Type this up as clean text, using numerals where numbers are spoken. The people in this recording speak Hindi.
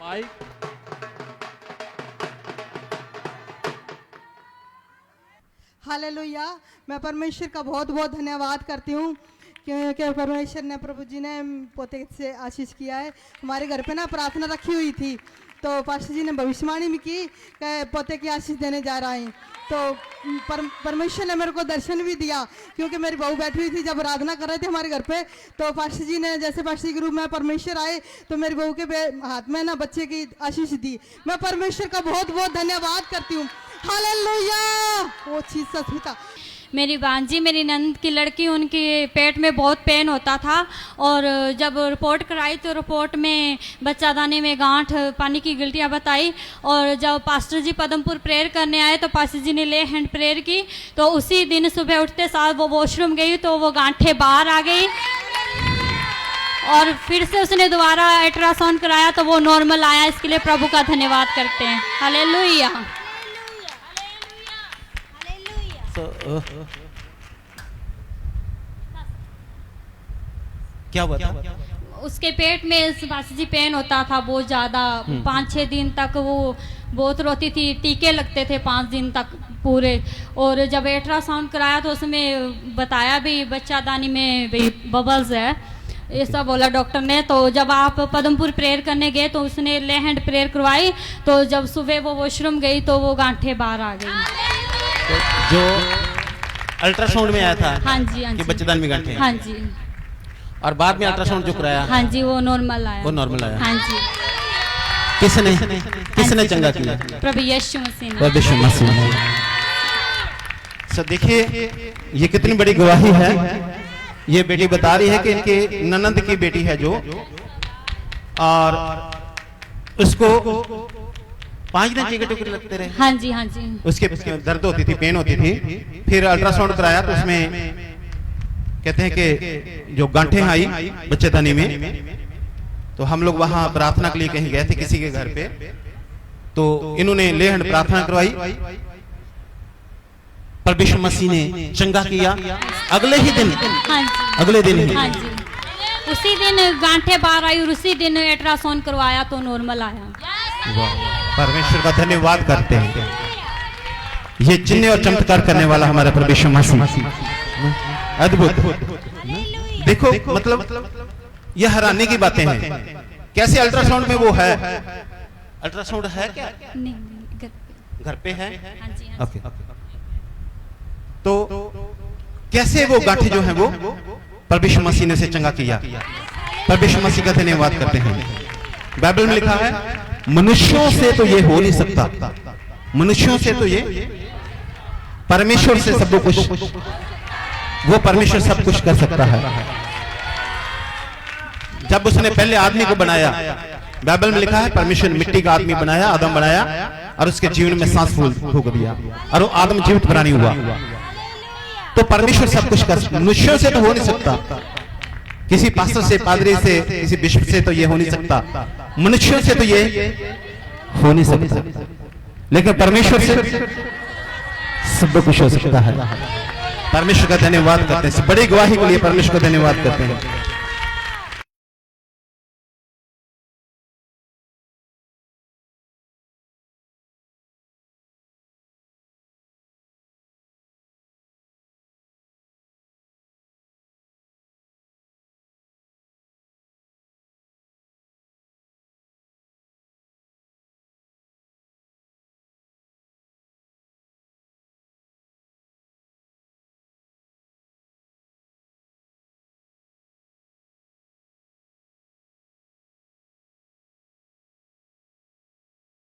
आई। हालेलुया। मैं परमेश्वर का बहुत बहुत धन्यवाद करती हूँ क्योंकि परमेश्वर ने, प्रभु जी ने पोते से आशीष किया है। हमारे घर पे ना प्रार्थना रखी हुई थी, तो पास्टर जी ने भविष्यवाणी भी की कि पोते की आशीष देने जा रहा है। तो परमेश्वर ने मेरे को दर्शन भी दिया, क्योंकि मेरी बहू बैठी हुई थी जब आराधना कर रहे थे हमारे घर पे। तो पास्टर जी ने, जैसे पास्टर जी के रूप में परमेश्वर आए, तो मेरी बहू के हाथ में ना बच्चे की आशीष दी। मैं परमेश्वर का बहुत बहुत धन्यवाद करती हूँ। हालेलुया। वो चीज सच। मेरी भांजी, मेरी नंद की लड़की, उनके पेट में बहुत पेन होता था, और जब रिपोर्ट कराई तो रिपोर्ट में बच्चादानी में गांठ, पानी की गिल्टियाँ बताई। और जब पास्टर जी पदमपुर प्रेयर करने आए तो पास्टर जी ने ले हैंड प्रेयर की, तो उसी दिन सुबह उठते साथ वो वॉशरूम गई तो वो गांठें बाहर आ गई, और फिर से उसने दोबारा अल्ट्रासाउंड कराया तो वो नॉर्मल आया। इसके लिए प्रभु का धन्यवाद करते हैं। हालेलुया। क्या हुआ था? उसके पेट में सुभाष जी पेन होता था बहुत ज़्यादा। 5-6 दिन तक वो बहुत रोती थी, टीके लगते थे 5 दिन तक पूरे। और जब अल्ट्रासाउंड कराया तो उसमें बताया भी बच्चादानी में भी बबल्स है, ये सब बोला डॉक्टर ने। तो जब आप पदमपुर प्रेयर करने गए तो उसने ले हैंड प्रेयर करवाई, तो जब सुबह वो वॉशरूम गई तो वो गांठें बाहर आ गई। जो अल्ट्रासाउंड में आया था? हाँ जी, हाँ जी, कि बच्चेदानी में गांठें? हाँ जी। और बाद में अल्ट्रासाउंड जो कराया? हाँ जी, वो नॉर्मल आया। वो नॉर्मल आया। हाँ जी। किसने चंगा किया? प्रभु यीशु मसीह ने। प्रभु यीशु मसीह ने। सर देखिए, ये कितनी बड़ी गवाही है। ये बेटी बता रही है कि इनके ननंद की बेटी है जो, और उसको 5 दिन टिकट लगते रहे। हाँ जी, हाँ जी। उसके दर्द होती थी, पेन होती थी। फिर अल्ट्रासाउंड कराया तो उसमें कहते हैं कि जो गांठें आई बच्चेदानी में, तो हम लोग वहां प्रार्थना के लिए कहीं गए थे किसी के घर पे, तो इन्होंने ले हैंड प्रार्थना करवाई, प्रभु यीशु मसीह ने चंगा किया। अगले ही दिन, हाँ जी, अगले दिन ही, हाँ जी, उसी दिन गांठें बाहर आई और उसी दिन अल्ट्रासाउंड करवाया तो नॉर्मल आया। परमेश्वर का धन्यवाद करते हैं। ये चिन्ह और चमत्कार करने वाला हमारा प्रभु यीशु मसीह अद्भुत। देखो मतलब ये हैरानी की बातें हैं। कैसे अल्ट्रासाउंड में वो है? अल्ट्रासाउंड है क्या? नहीं, घर पे है। हाँ जी, हाँ ओके। तो कैसे वो गांठें जो है वो प्रभु यीशु मसीह ने से चंगा किया। प्रभु यीशु मसीह का धन्यवाद करते हैं। बाइबल में लिखा है, मनुष्यों से तो ये हो नहीं सकता, मनुष्यों से तो ये, परमेश्वर से सब कुछ, वो परमेश्वर सब कुछ कर सकता है। जब उसने पहले आदमी को बनाया, बाइबल में लिखा है परमेश्वर मिट्टी का आदमी बनाया, आदम बनाया, और उसके जीवन में सांस फूक दिया, और वो आदम जीवित प्राणी हुआ। तो परमेश्वर सब कुछ कर सकता, मनुष्यों से तो हो नहीं सकता, किसी पास्टर से, पादरी से, किसी बिशप से तो ये हो नहीं सकता, मनुष्यों से तो ये हो नहीं सकता, लेकिन परमेश्वर से सब कुछ हो सकता है। परमेश्वर का धन्यवाद करते हैं। बड़ी गवाही के लिए परमेश्वर का धन्यवाद करते हैं।